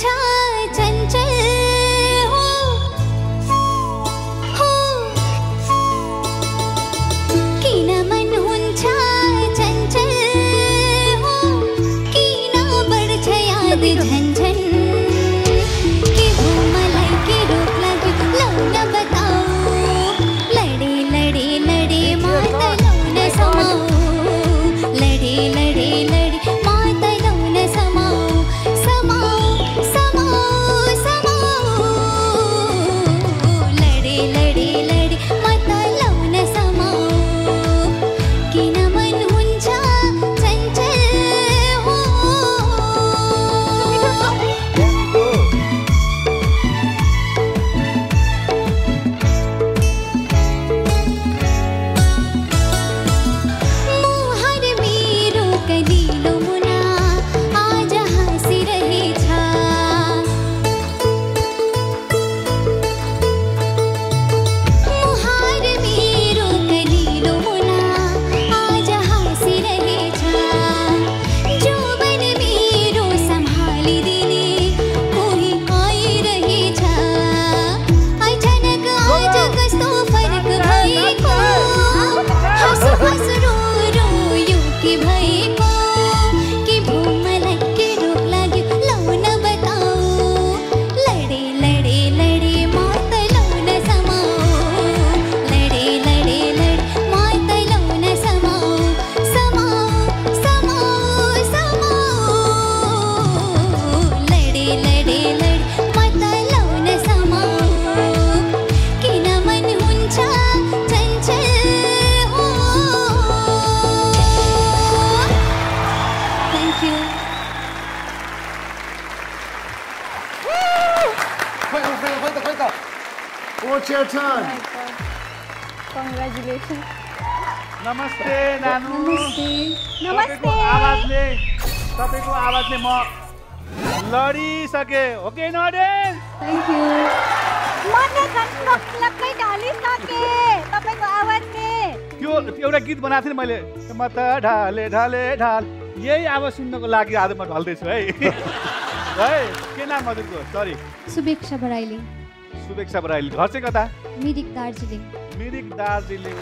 चञ्चल हो किन मन हुन्छ चञ्चल हो किन बढ्छ याद झन्झन के हो मलाई के रोग लाग्यो लौ न बताऊ लडे लडे लडे माता लौ न समाऊ लडे लडे लडे माता लौ न समाऊ समाऊ समाऊ समाऊ लडे लडे लडे माता लौ न समाऊ किन मन हुन्छ चञ्चल हो मुहार मेरो कलिलो मुना आज हाँसिरहेछ मुहार मेरो कलिलो मुना आज हाँसिरहेछ जोवन मेरो सम्हालिदिने कोही आइरहेछ अचानक आज कस्तो फरक भएको हाँसु हाँसु रो रो यो के भएको के भो मलाई के रोग लाग्यो लौ न बताऊ लडे लडे लडे माता लौ न समाऊ लडे लडे लडे माता लौ न समाऊ समाऊ समाऊ समाऊ लडे लडे लडे माता लौ न समाऊ किन मन हुन्छ चञ्चल हो थ्याङ्क यू खोइ त What's your turn? Congratulations. नमस्ते नानु नमस्ते तपाईको आवाजले म लडिसके हो कि नडेन थ्याङ्क यू म त झन्डक्कै ढलिसके तपाईँको आवाजले त्यो एउटा गीत बनाएको थिएँ नि मैले म त ढाले ढाले ढाल यही आवाज सुन्नको लागि आज म ढल्दैछु है है के नाम हजुरको सरी शुभेच्छा बराइली शुभेच्छा बराइली घर चाहिँ कता मिरिक दार्जिलिङ मिरिक दार्जिलिङ